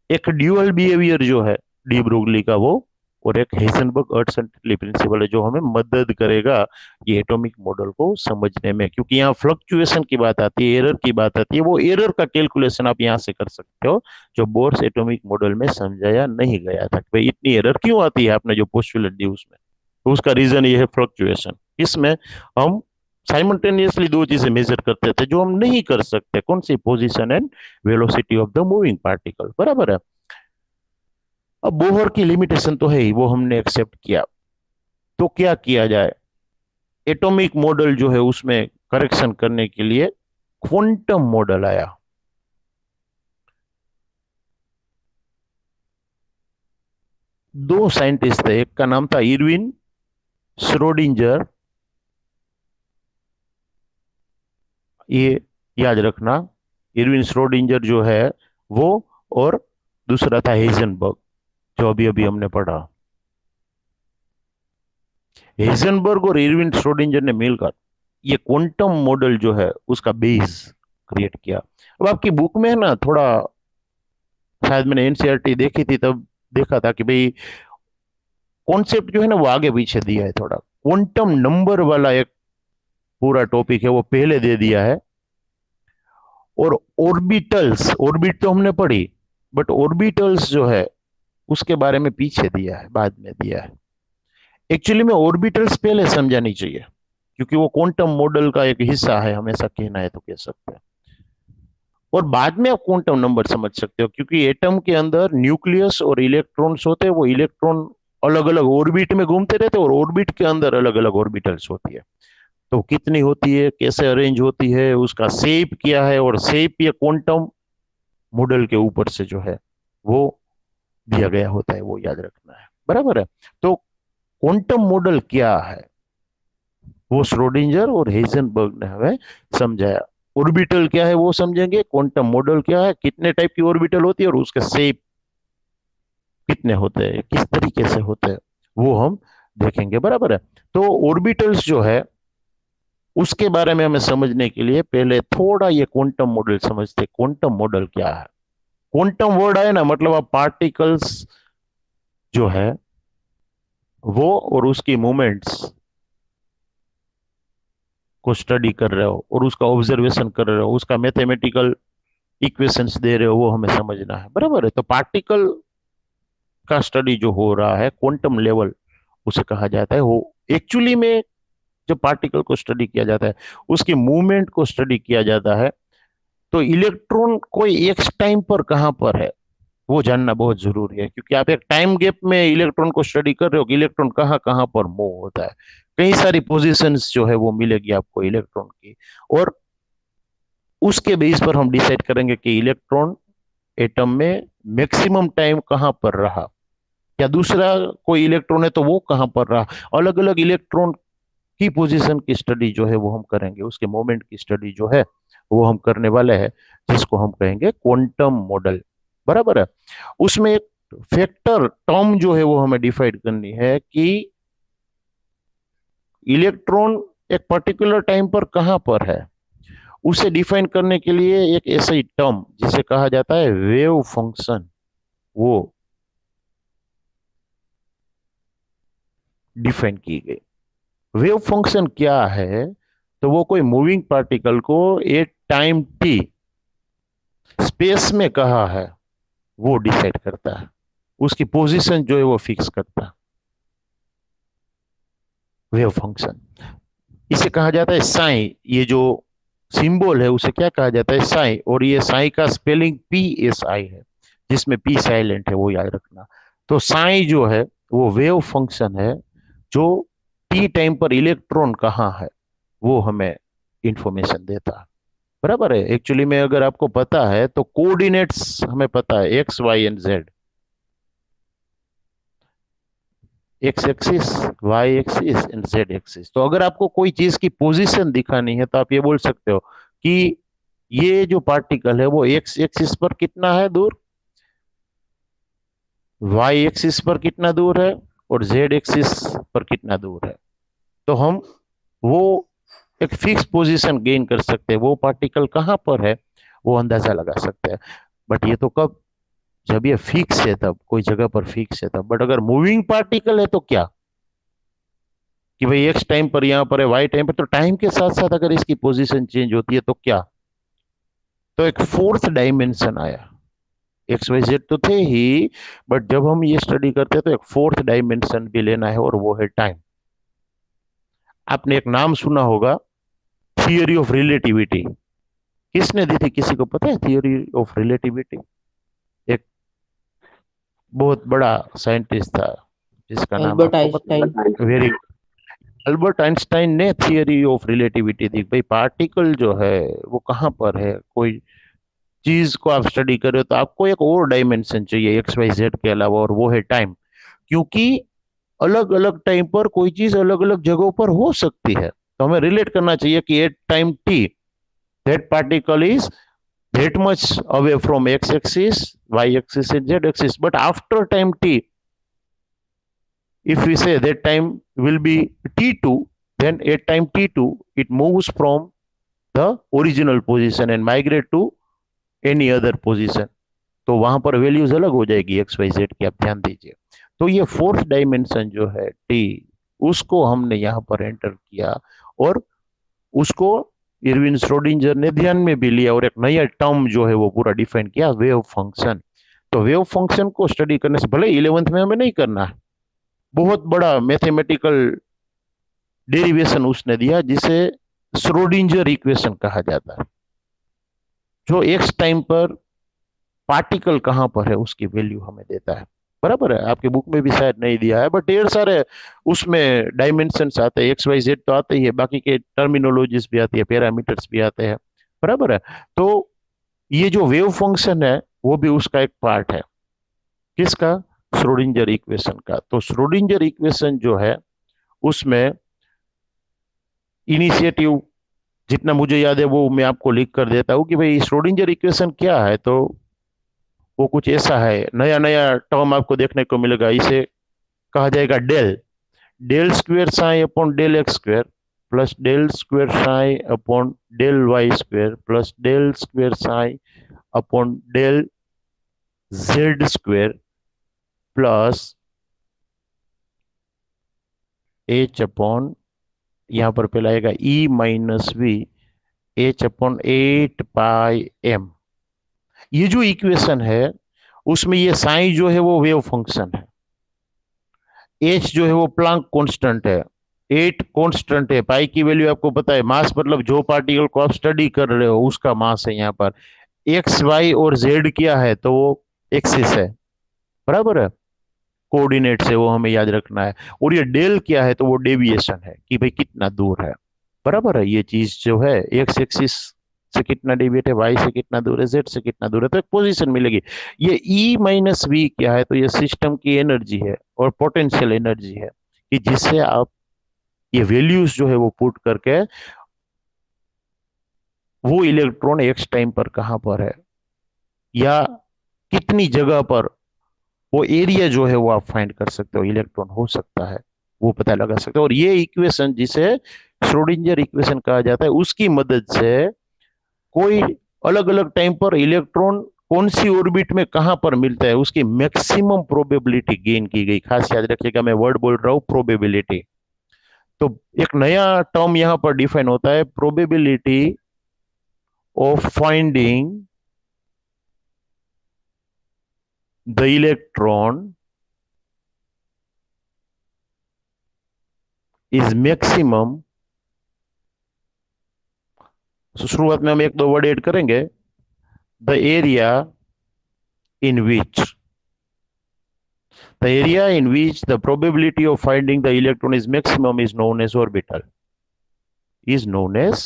एक ड्यूअल बिहेवियर जो है डी ब्रोगली का वो, और एक हेजनबर्ग अनसर्टेनिटी प्रिंसिपल है, जो हमें मदद करेगा ये एटॉमिक मॉडल को समझने में। क्योंकि यहाँ फ्लक्चुएशन की बात आती है, एरर की बात आती है, वो एरर का कैलकुलेशन आप यहाँ से कर सकते हो, जो बोर्स एटॉमिक मॉडल में समझाया नहीं गया था कि भाई इतनी एरर क्यों आती है, आपने जो पोस्टुलेट दी उसमें। तो उसका रीजन ये है फ्लक्चुएशन। इसमें हम साइमल्टेनियसली दो चीजें मेजर करते थे जो हम नहीं कर सकते, कौन सी, position and velocity of the moving particle. बराबर है। अब बोहर की लिमिटेशन तो है ही, वो हमने एक्सेप्ट किया। तो क्या किया जाए, एटॉमिक मॉडल जो है उसमें करेक्शन करने के लिए क्वांटम मॉडल आया। दो साइंटिस्ट थे, एक का नाम था इरविन श्रोडिंजर, ये याद रखना, इरविन श्रोडिंजर जो है वो, और दूसरा था हेजनबर्ग, जो अभी अभी हमने पढ़ा। हेजनबर्ग और इरविन श्रोडिंजर ने मिलकर ये क्वांटम मॉडल जो है उसका बेस क्रिएट किया। अब आपकी बुक में है ना, थोड़ा शायद मैंने एनसीईआरटी देखी थी तब देखा था कि भाई कॉन्सेप्ट जो है ना वो आगे पीछे दिया है थोड़ा। क्वांटम नंबर वाला एक पूरा टॉपिक है वो पहले दे दिया है, और ऑर्बिटल्स, ऑर्बिट तो हमने पढ़ी, बट ऑर्बिटल्स जो है उसके बारे में पीछे दिया है, बाद में दिया है। एक्चुअली में ऑर्बिटल्स पहले समझानी चाहिए, क्योंकि वो क्वांटम मॉडल का एक हिस्सा है, हमेशा कहना है तो कह सकते हैं। और बाद में आप क्वांटम नंबर समझ सकते हो, क्योंकि एटम के अंदर न्यूक्लियस और इलेक्ट्रॉन्स होते हैं, वो इलेक्ट्रॉन अलग अलग ऑर्बिट में घूमते रहते हैं और ऑर्बिट के अंदर अलग अलग ऑर्बिटल्स होती है। तो कितनी होती है, कैसे अरेंज होती है, उसका शेप क्या है, और शेप ये क्वांटम मॉडल के ऊपर से जो है वो दिया गया होता है, वो याद रखना है। बराबर है। तो क्वांटम मॉडल क्या है वो श्रोडिंजर और हेजनबर्ग ने हमें समझाया। ऑर्बिटल क्या है वो समझेंगे, क्वांटम मॉडल क्या है, कितने टाइप की ऑर्बिटल होती है और उसके शेप कितने होते हैं, किस तरीके से होते हैं, वो हम देखेंगे। बराबर है। तो ऑर्बिटल्स जो है उसके बारे में हमें समझने के लिए पहले थोड़ा ये क्वांटम मॉडल समझते। क्वांटम मॉडल क्या है? क्वांटम वर्ड है ना, मतलब आप पार्टिकल्स जो है वो और उसकी मूवमेंट्स को स्टडी कर रहे हो और उसका ऑब्जर्वेशन कर रहे हो, उसका मैथमेटिकल इक्वेशंस दे रहे हो, वो हमें समझना है। बराबर है। तो पार्टिकल का स्टडी जो हो रहा है क्वांटम लेवल, उसे कहा जाता है। वो एक्चुअली में जब पार्टिकल को स्टडी किया जाता है, उसकी मूवमेंट को स्टडी किया जाता है, तो इलेक्ट्रॉन कोई एक टाइम पर कहां पर है वो जानना बहुत जरूरी है, क्योंकि आप एक टाइम गैप में इलेक्ट्रॉन को स्टडी कर रहे हो कि इलेक्ट्रॉन कहाँ कहाँ पर मूव होता है। कई सारी पोजीशंस जो है वो मिलेगी आपको इलेक्ट्रॉन की, और उसके बेस पर हम डिसाइड करेंगे कि इलेक्ट्रॉन एटम में मैक्सिमम टाइम कहां पर रहा, या दूसरा कोई इलेक्ट्रॉन है तो वो कहां पर रहा। अलग अलग इलेक्ट्रॉन की पोजीशन की स्टडी जो है वो हम करेंगे, उसके मोमेंट की स्टडी जो है वो हम करने वाले हैं, जिसको हम कहेंगे क्वांटम मॉडल। बराबर है। उसमें एक फैक्टर टर्म जो है वो हमें डिफाइन करनी है कि इलेक्ट्रॉन एक पर्टिकुलर टाइम पर कहां पर है। उसे डिफाइन करने के लिए एक ऐसा ही टर्म जिसे कहा जाता है वेव फंक्शन, वो डिफाइन की गई। वेव फंक्शन क्या है? तो वो कोई मूविंग पार्टिकल को एट टाइम टी स्पेस में कहा है वो डिसाइड करता है, उसकी पोजीशन जो है वो फिक्स करता है। वेव फंक्शन, इसे कहा जाता है साइन। ये जो सिंबल है उसे क्या कहा जाता है? साइन। और ये साइन का स्पेलिंग PSI है, जिसमें P साइलेंट है, वो याद रखना। तो साइन जो है वो वेव फंक्शन है, जो T टाइम पर इलेक्ट्रॉन कहाँ है वो हमें इंफॉर्मेशन देता है। बराबर है। एक्चुअली में अगर आपको पता है तो कोऑर्डिनेट्स हमें पता है, X, Y and Z। X axis, Y axis and Z axis. तो अगर आपको कोई चीज की पोजीशन दिखानी है तो आप ये बोल सकते हो कि ये जो पार्टिकल है वो एक्स एक्सिस पर कितना है दूर, वाई एक्सिस पर कितना दूर है, और जेड एक्सिस पर कितना दूर है। तो हम वो एक फिक्स पोजीशन गेन कर सकते हैं, वो पार्टिकल कहाँ पर है वो अंदाजा लगा सकते हैं। बट ये तो कब, जब ये फिक्स है तब, कोई जगह पर फिक्स है तब। बट अगर मूविंग पार्टिकल है तो क्या, कि भाई एक्स टाइम पर यहां पर है, वाई टाइम पर, तो टाइम के साथ साथ अगर इसकी पोजीशन चेंज होती है तो क्या। तो एक फोर्थ डायमेंशन आया। XYZ तो थे ही, बट जब हम ये स्टडी करते हैं तो एक फोर्थ डायमेंशन भी लेना है, और वो है टाइम। आपने एक नाम सुना होगा, थियोरी ऑफ रिलेटिविटी। किसने दी थी, किसी को पता है थियोरी ऑफ रिलेटिविटी? एक बहुत बड़ा साइंटिस्ट था जिसका नाम एल्बर्ट आपको पता आइंस्टाइन। है? वेरी, अल्बर्ट आइंस्टाइन ने थियोरी ऑफ रिलेटिविटी दी। भाई पार्टिकल जो है वो कहाँ पर है, कोई चीज को आप स्टडी कर रहे हो तो आपको एक और डायमेंशन चाहिए XYZ के अलावा, और वो है टाइम। क्योंकि अलग अलग टाइम पर कोई चीज अलग अलग जगहों पर हो सकती है, तो हमें रिलेट करना चाहिए कि at time T that particle is that much away from X axis, Y axis and Z axis. But after time t, if we say that time will be T2, then at time T2 it moves from the original position and migrate to any other position. तो वहां पर values अलग हो जाएगी XYZ की, आप ध्यान दीजिए। तो ये फोर्थ डायमेंशन जो है T, उसको हमने यहाँ पर एंटर किया, और उसको इरविन श्रोडिंजर ने ध्यान में भी लिया, और एक नया टर्म जो है वो पूरा डिफाइन किया, वेव फंक्शन। तो वेव फंक्शन को स्टडी करने से, भले 11th में हमें नहीं करना है, बहुत बड़ा मैथमेटिकल डेरिवेशन उसने दिया जिसे श्रोडिंजर इक्वेशन कहा जाता है, जो एक्स टाइम पर पार्टिकल कहां पर है उसकी वैल्यू हमें देता है। बराबर है, आपके बुक में भी शायद नहीं दिया है, बट ढेर सारे उसमें डायमेंशंस आते हैं, एक्स वाई जेड तो आते ही है, बाकी के टर्मिनोलॉजीज भी आती है, पैरामीटर्स भी आते हैं। बराबर है। तो ये जो वेव फंक्शन है वो भी उसका एक पार्ट है। किसका? श्रोडिंजर इक्वेशन का। तो श्रोडिंजर इक्वेशन जो है उसमें इनिशिएटिव जितना मुझे याद है वो मैं आपको लिख कर देता हूँ कि भाई श्रोडिंजर इक्वेशन क्या है। तो वो कुछ ऐसा है, नया नया टर्म आपको देखने को मिलेगा, इसे कहा जाएगा del. Del square psi upon del X square plus del square psi upon del Y square plus del square psi upon del Z square plus H upon, यहाँ पर पहला आएगा E minus V H upon 8 pi M. ये जो equation है उसमें ये साई जो है वो वेव फंक्शन है, एच जो है वो प्लांक कांस्टेंट है, 8 कांस्टेंट है, पाई की वैल्यू आपको पता है, मास मतलब जो पार्टिकल को आप स्टडी कर रहे हो उसका मास है। यहाँ पर एक्स वाई और जेड क्या है तो वो एक्सिस है। बराबर है, कोऑर्डिनेट से वो हमें याद रखना है। और ये डेल क्या है तो वो डेविएशन है कि भाई कितना दूर है। बराबर है, ये चीज जो है एक्स एक्सिस से कितना डेविएट है, वाई से कितना दूर है, जेड से कितना दूर है, तो एक पोजीशन मिलेगी। ये ई माइनस वी क्या है तो ये सिस्टम की एनर्जी है और पोटेंशियल एनर्जी है, कि जिससे आप ये वैल्यूज जो है वो पुट करके वो इलेक्ट्रॉन एक्स टाइम पर कहां पर है या कितनी जगह पर वो एरिया जो है वो आप फाइंड कर सकते हो, इलेक्ट्रॉन हो सकता है वो पता लगा सकते हो। और ये इक्वेशन जिसे श्रोडिंजर इक्वेशन कहा जाता है उसकी मदद से कोई अलग अलग टाइम पर इलेक्ट्रॉन कौन सी ऑर्बिट में कहां पर मिलता है उसकी मैक्सिमम प्रोबेबिलिटी गेन की गई। खास याद रखिएगा मैं वर्ड बोल रहा हूं प्रोबेबिलिटी। तो एक नया टर्म यहां पर डिफाइन होता है, probability of finding the electron is maximum. शुरुआत में हम एक दो वर्ड ऐड करेंगे, the area in which the area in which the probability of finding the electron is maximum is known as orbital, is known as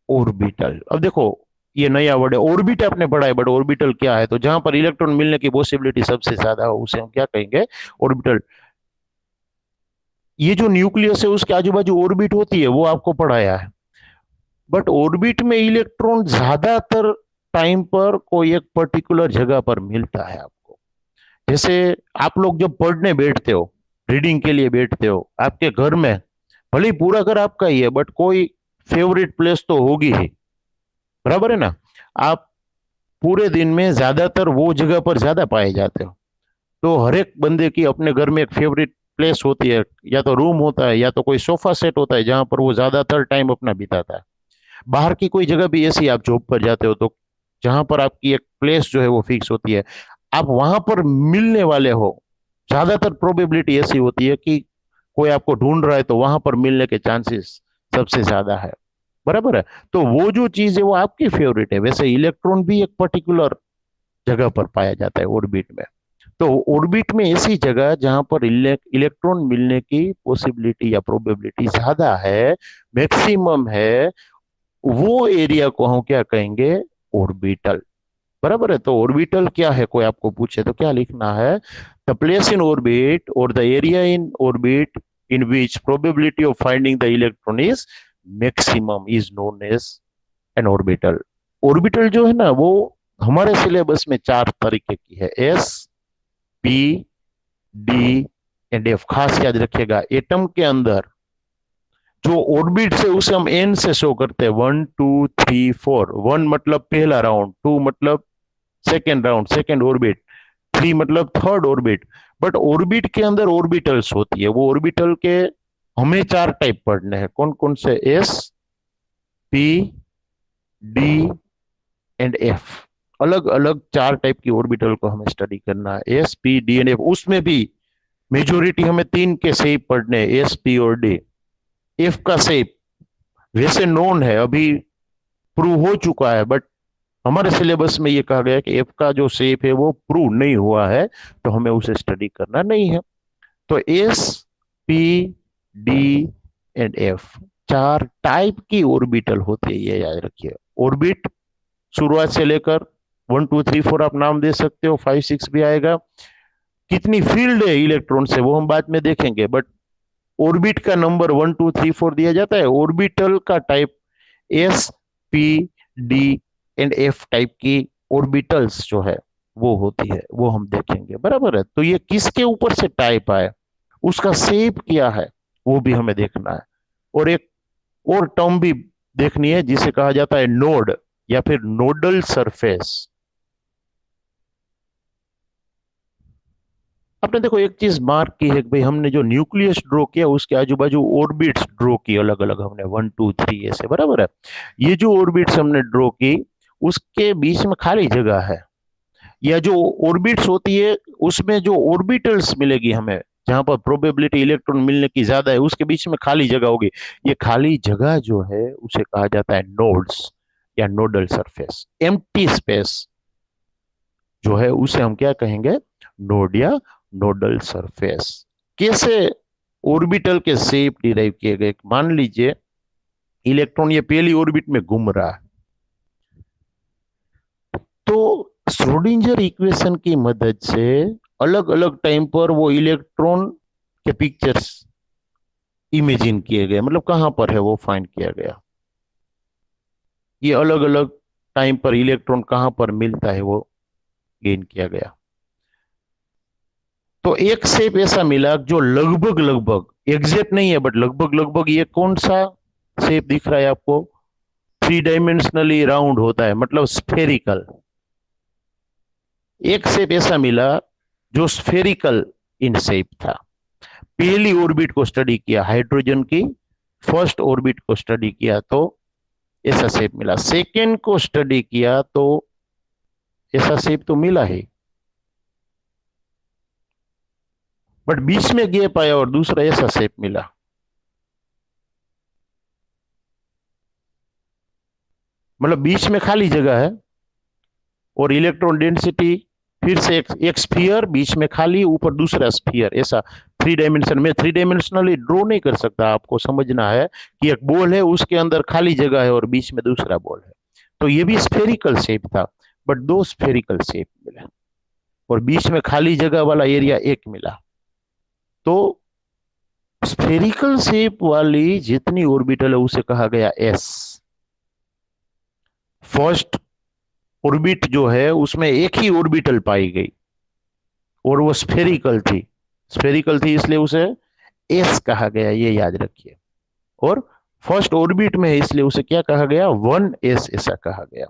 orbital। अब देखो ये नया वर्ड है, ऑर्बिट आपने पढ़ा है, बट ऑर्बिटल क्या है? तो जहां पर इलेक्ट्रॉन मिलने की पॉसिबिलिटी सबसे ज्यादा हो उसे हम क्या कहेंगे? ऑर्बिटल। ये जो न्यूक्लियस है उसके आजू बाजू ऑर्बिट होती है वो आपको पढ़ाया है, बट ऑर्बिट में इलेक्ट्रॉन ज्यादातर टाइम पर कोई एक पर्टिकुलर जगह पर मिलता है आपको। जैसे आप लोग जब पढ़ने बैठते हो, रीडिंग के लिए बैठते हो आपके घर में, भले ही पूरा घर आपका ही है बट कोई फेवरेट प्लेस तो होगी ही। बराबर है ना? आप पूरे दिन में ज्यादातर वो जगह पर ज्यादा पाए जाते हो। तो हर एक बंदे की अपने घर में एक फेवरेट प्लेस होती है, या तो रूम होता है या तो कोई सोफा सेट होता है जहां पर वो ज्यादातर टाइम अपना बिताता है। बाहर की कोई जगह भी ऐसी, आप जॉब पर जाते हो तो जहां पर आपकी एक प्लेस जो है वो फिक्स होती है, आप वहां पर मिलने वाले हो, ज्यादातर प्रोबेबिलिटी ऐसी होती है कि कोई आपको ढूंढ रहा है तो वहां पर मिलने के चांसेस सबसे ज्यादा है। बराबर है। तो वो जो चीज है वो आपकी फेवरेट है। वैसे इलेक्ट्रॉन भी एक पर्टिकुलर जगह पर पाया जाता है ऑर्बिट में। तो ऑर्बिट में ऐसी जगह जहां पर इलेक्ट्रॉन मिलने की पॉसिबिलिटी या प्रोबेबिलिटी ज्यादा है, मैक्सिमम है, वो एरिया को हम क्या कहेंगे? ऑर्बिटल। बराबर है। तो ऑर्बिटल क्या है, कोई आपको पूछे तो क्या लिखना है? द प्लेस इन ऑर्बिट और the area in orbit in which probability of finding the electron is maximum is known as an orbital. Orbital जो है ना वो हमारे सिलेबस में 4 तरीके की है, S P D and F. खास याद रखिएगा, एटम के अंदर जो ऑर्बिट से उसे हम एन से शो करते हैं, 1 2 3 4। 1 मतलब पहला राउंड, 2 मतलब सेकेंड राउंड, सेकेंड ऑर्बिट, 3 मतलब थर्ड ऑर्बिट। बट ऑर्बिट के अंदर ऑर्बिटल्स होती है, वो ऑर्बिटल के हमें 4 टाइप पढ़ने हैं। कौन कौन से? S P D and F. अलग अलग 4 टाइप की ऑर्बिटल को हमें स्टडी करना है, S P D and F. उसमें भी मेजोरिटी हमें 3 के शेप पढ़ने हैं, एस, पी और डी। एफ का शेप वैसे नोन है, अभी प्रूव हो चुका है, बट हमारे सिलेबस में ये कहा गया कि एफ का जो शेप है वो प्रूव नहीं हुआ है, तो हमें उसे स्टडी करना नहीं है। तो S, P, D and F, 4 type की ऑर्बिटल होती है, ये याद रखिए। ऑर्बिट शुरुआत से लेकर 1 2 3 4 आप नाम दे सकते हो, 5 6 भी आएगा। कितनी फील्ड है इलेक्ट्रॉन से वो हम बाद में देखेंगे, बट ऑर्बिट का नंबर 1 2 3 4 दिया जाता है। ऑर्बिटल का type S, P, D and F type की ऑर्बिटल्स जो है वो होती है, वो हम देखेंगे, बराबर है। तो ये किसके ऊपर से टाइप आए, उसका शेप क्या है, वो भी हमें देखना है। और एक और टर्म भी देखनी है जिसे कहा जाता है नोड या फिर नोडल सरफेस। आपने देखो एक चीज मार्क की है कि भाई हमने जो न्यूक्लियस ड्रॉ किया उसके आजू बाजू ऑर्बिट्स ड्रॉ की अलग अलग, हमने 1 2 3 ऐसे, बराबर है। ये जो ऑर्बिट्स हमने ड्रॉ की उसके बीच में खाली जगह है, या जो ऑर्बिट्स होती है उसमें जो ऑर्बिटल्स मिलेगी हमें, जहां पर प्रोबेबिलिटी इलेक्ट्रॉन मिलने की ज्यादा है, उसके बीच में खाली जगह होगी। ये खाली जगह जो है उसे कहा जाता है नोड्स या नोडल सरफेस। एम्प्टी स्पेस जो है उसे हम क्या कहेंगे, नोड या नोडल सरफेस। कैसे ऑर्बिटल के शेप डिराइव किए गए, मान लीजिए इलेक्ट्रॉन ये पहली ऑर्बिट में घूम रहा है, तो श्रोडिंजर इक्वेशन की मदद से अलग अलग टाइम पर वो इलेक्ट्रॉन के पिक्चर्स इमेजिन किए गए, मतलब कहां पर है वो फाइंड किया गया। ये अलग अलग टाइम पर इलेक्ट्रॉन कहां पर मिलता है वो गेन किया गया। तो एक शेप ऐसा मिला जो लगभग लगभग एग्जैक्ट नहीं है, बट लगभग लगभग, ये कौन सा शेप दिख रहा है आपको, 3 डायमेंशनली राउंड होता है, मतलब स्फेरिकल। एक शेप ऐसा मिला जो स्फेरिकल इन शेप था। पहली ऑर्बिट को स्टडी किया हाइड्रोजन की, फर्स्ट ऑर्बिट को स्टडी किया तो ऐसा शेप मिला। सेकेंड को स्टडी किया तो ऐसा शेप तो मिला ही, बट बीच में गैप आया और दूसरा ऐसा शेप मिला। मतलब बीच में खाली जगह है और इलेक्ट्रॉन डेंसिटी फिर से एक स्फीयर, बीच में खाली, ऊपर दूसरा स्फीयर, ऐसा 3 डायमेंशन में। 3 डायमेंशनली ड्रॉ नहीं कर सकता, आपको समझना है कि एक बॉल है उसके अंदर खाली जगह है और बीच में दूसरा बॉल है। तो ये भी स्फेरिकल शेप था, बट 2 स्फेरिकल शेप मिला और बीच में खाली जगह वाला एरिया एक मिला। तो स्फेरिकल शेप वाली जितनी ऑर्बिटल है उसे कहा गया एस। फर्स्ट ऑर्बिट जो है उसमें एक ही ऑर्बिटल पाई गई और वो स्फेरिकल थी। स्फेरिकल थी इसलिए उसे एस कहा गया, ये याद रखिए। और फर्स्ट ऑर्बिट में है इसलिए उसे क्या कहा गया, 1s ऐसा कहा गया।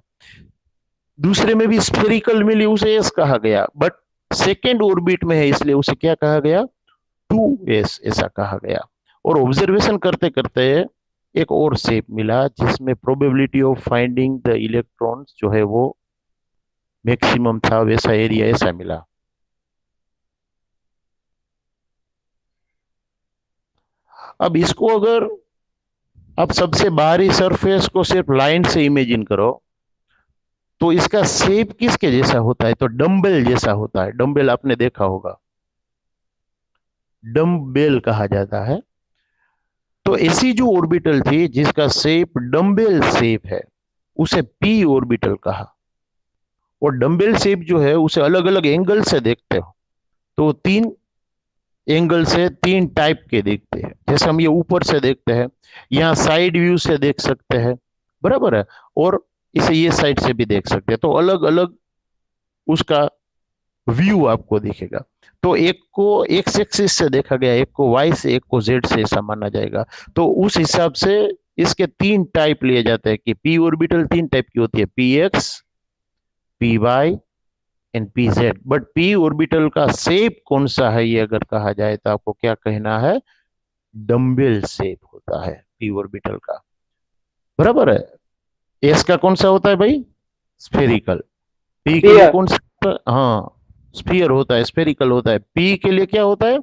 दूसरे में भी स्फेरिकल मिली, उसे एस कहा गया, बट सेकेंड ऑर्बिट में है इसलिए उसे क्या कहा गया, 2s ऐसा कहा गया। और ऑब्जर्वेशन करते करते एक और शेप मिला जिसमें probability of finding the electrons जो है वो मैक्सिमम था, वैसा एरिया ऐसा मिला। अब इसको अगर आप सबसे बाहरी सरफेस को सिर्फ लाइन से इमेजिन करो तो इसका शेप किसके जैसा होता है, तो डम्बेल जैसा होता है। डम्बेल आपने देखा होगा, डम्बेल कहा जाता है। तो ऐसी जो ऑर्बिटल थी जिसका शेप डम्बेल शेप है उसे पी ऑर्बिटल कहा। और डम्बेल शेप जो है उसे अलग अलग एंगल से देखते हो तो 3 एंगल से 3 टाइप के देखते हैं। जैसे हम ये ऊपर से देखते हैं, यहाँ साइड व्यू से देख सकते हैं, बराबर है, और इसे ये साइड से भी देख सकते हैं। तो अलग अलग उसका व्यू आपको दिखेगा। तो एक को एक्स एक्सिस से देखा गया, एक को वाई से, एक को जेड से, ऐसा माना जाएगा। तो उस हिसाब से इसके 3 टाइप लिए जाते हैं कि पी ऑर्बिटल 3 टाइप की होती है, P X, P Y and P Z. But P orbital का शेप कौन सा है ये अगर कहा जाए तो आपको क्या कहना है, डम्बेल शेप होता है पी ऑर्बिटल का, बराबर है। एस का कौन सा होता है भाई, स्फेरिकल। पी के लिए Sphere. कौन सा, हाँ स्फीयर होता है, स्फेरिकल होता है। पी के लिए क्या होता है,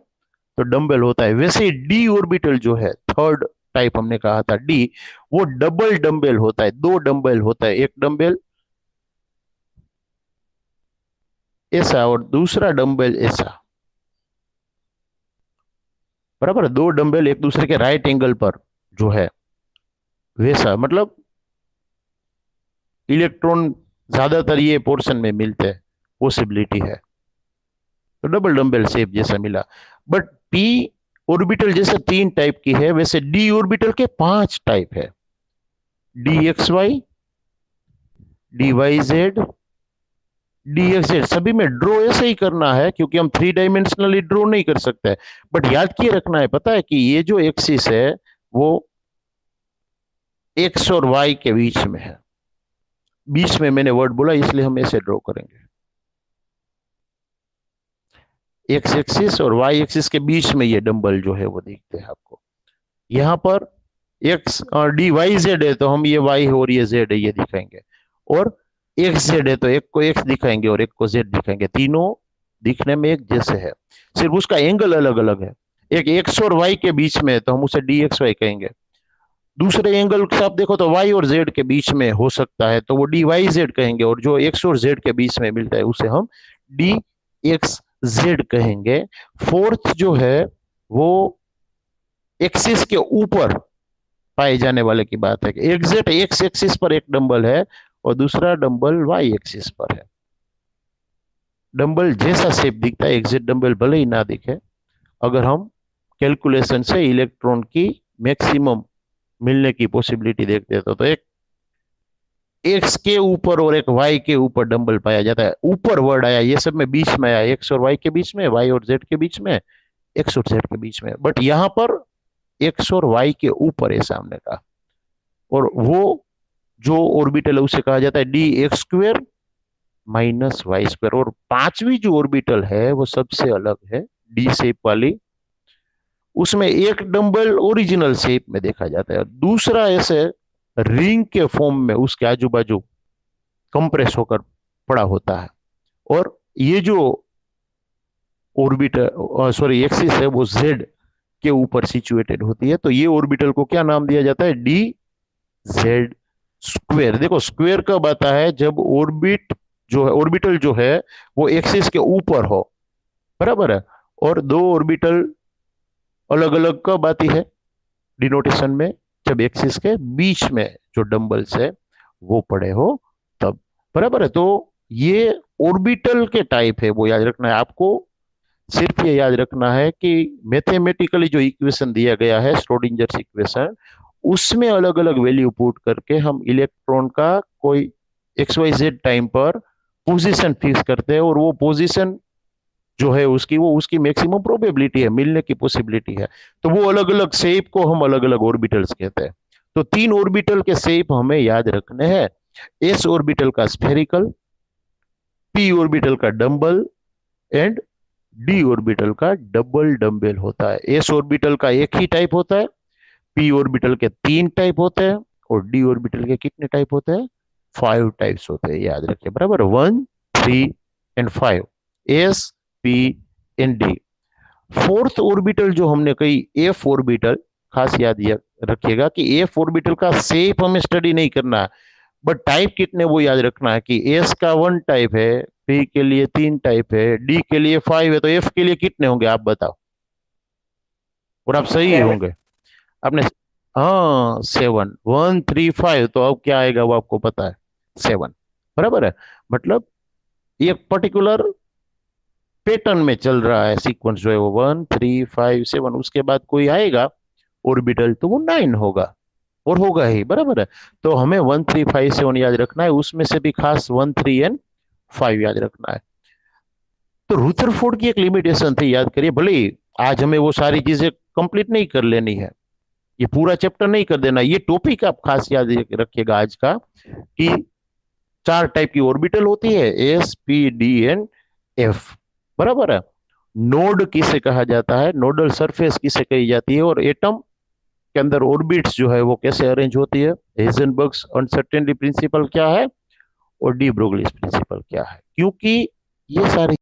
तो डंबल होता है। वैसे डी ऑर्बिटल जो है, थर्ड टाइप हमने कहा था डी, वो डबल डंबल होता है, दो डंबल होता है, एक डंबल ऐसा और दूसरा डंबल ऐसा, बराबर। दो डंबल एक दूसरे के राइट एंगल पर जो है वैसा, मतलब इलेक्ट्रॉन ज्यादातर ये पोर्शन में मिलते हैं, पॉसिबिलिटी है। तो डबल डंबल शेप जैसा मिला। बट पी ऑर्बिटल जैसे 3 टाइप की है, वैसे डी ऑर्बिटल के 5 टाइप है। D X Y, D Y Z, D X Z. सभी में ड्रॉ ऐसे ही करना है क्योंकि हम 3 डायमेंशनली ड्रॉ नहीं कर सकते। बट याद किए रखना है, पता है कि ये जो एक्सिस है वो एक्स और वाई के बीच में है। बीच में मैंने वर्ड बोला इसलिए हम ऐसे ड्रॉ करेंगे। एक्स एक्सिस और वाई एक्सिस के बीच में ये डंबल जो है वो दिखते हैं आपको। यहाँ पर एक्स और डी वाई जेड है तो हम ये वाई और ये जेड है ये दिखाएंगे, और एक्स जेड है तो एक को एक्स दिखाएंगे और एक को जेड दिखाएंगे। तीनों दिखने में एक जैसे है, सिर्फ उसका एंगल अलग अलग है। एक एक्स और वाई के बीच में है तो हम उसे डी एक्स वाई कहेंगे। दूसरे एंगल से आप देखो तो वाई और जेड के बीच में हो सकता है तो वो डी वाई जेड कहेंगे, और जो एक्स और जेड के बीच में मिलता है उसे हम डी एक्स जेड कहेंगे। फोर्थ जो है वो एक्सिस के ऊपर पाए जाने वाले की बात है कि एग्जैक्ट एक्स एक्सिस पर एक डंबल है और दूसरा डंबल वाई एक्सिस पर है। डंबल जैसा शेप दिखता है, एग्जैक्ट डंबल भले ही ना दिखे, अगर हम कैलकुलेशन से इलेक्ट्रॉन की मैक्सिमम मिलने की पॉसिबिलिटी देखते हैं तो एक एक्स के ऊपर और एक वाई के ऊपर डंबल पाया जाता है। ऊपर वर्ड आया, ये सब में बीच में आया, एक्स और वाई के बीच में, वाई और जेड के बीच में, एक्स और जेड के बीच में। बट यहां पर एक्स और वाई के ऊपर है सामने का, और वो जो ऑर्बिटल है उसे कहा जाता है D X square minus Y square. और पांचवी जो ऑर्बिटल है वो सबसे अलग है, डी शेप वाली। उसमें एक डंबल ओरिजिनल शेप में देखा जाता है, दूसरा ऐसे रिंग के फॉर्म में उसके आजू बाजू कंप्रेस होकर पड़ा होता है। और ये जो ऑर्बिटल सॉरी एक्सिस है वो जेड के ऊपर सिचुएटेड होती है। तो ये ऑर्बिटल को क्या नाम दिया जाता है, डी जेड स्क्वेयर। देखो स्क्वेयर कब आता है, जब ऑर्बिटल जो है वो एक्सिस के ऊपर हो, बराबर है। और दो ऑर्बिटल अलग अलग कब आती है डिनोटेशन में, जब एक्सिस के बीच में जो डंबल्स है वो पड़े हो तब, बराबर है। तो ये ऑर्बिटल के टाइप है, वो याद रखना है आपको। सिर्फ ये याद रखना है कि मैथमेटिकली जो इक्वेशन दिया गया है, श्रोडिंजर्स इक्वेशन, उसमें अलग अलग वैल्यू पुट करके हम इलेक्ट्रॉन का कोई एक्स वाई जेड टाइम पर पोजीशन फिक्स करते हैं, और वो पोजीशन जो है उसकी वो उसकी मैक्सिमम प्रोबेबिलिटी है, मिलने की पॉसिबिलिटी है। तो वो अलग अलग शेप को हम अलग अलग ऑर्बिटल्स कहते हैं। तो 3 ऑर्बिटल के शेप हमें याद रखने हैं। एस ऑर्बिटल का स्फेरिकल, पी ऑर्बिटल का डंबल, एंड डी ऑर्बिटल का डबल डंबल होता है। एस ऑर्बिटल का एक ही टाइप होता है, पी ऑर्बिटल के 3 टाइप होते हैं, और डी ऑर्बिटल के कितने टाइप होते हैं, 5 टाइप्स होते हैं। याद रखिए, बराबर, 1, 3 and 5, S P and D. Fourth orbital जो हमने कही एफ ऑर्बिटल, खास याद रखिएगा कि एफ ऑर्बिटल का शेप हमें स्टडी नहीं करना है, बट टाइप कितने वो याद रखना है कि एस का 1 टाइप है, पी के लिए 3 टाइप है, डी के लिए 5 है, तो एफ के लिए कितने होंगे आप बताओ, और आप सही 7. होंगे। आपने हाँ 7, 1, 3, 5, तो अब क्या आएगा वो आपको पता है, 7, बराबर है। मतलब ये पर्टिकुलर पैटर्न में चल रहा है, सीक्वेंस जो है वो 1, 3, 5, 7, उसके बाद कोई आएगा ऑर्बिटल तो वो 9 होगा, और होगा ही, बराबर है। तो हमें 1, 3, 5, 7 याद रखना है, उसमें से भी खास 1, 3 एंड 5 याद रखना है। तो रुदरफोर्ड की एक लिमिटेशन थी, याद करिए। भले ही आज हमें वो सारी चीजें कंप्लीट नहीं कर लेनी है, ये पूरा चैप्टर नहीं कर देना, ये टॉपिक आप खास याद रखिएगा आज का, कि 4 टाइप की ऑर्बिटल होती है, S P D and F, बराबर है। नोड किसे कहा जाता है, नोडल सरफेस किसे कही जाती है, और एटम के अंदर ऑर्बिट्स जो है वो कैसे अरेंज होती है, हेजनबर्ग्स अनसर्टेनिटी प्रिंसिपल क्या है, और डी ब्रोगलीज प्रिंसिपल क्या है। क्योंकि ये सारी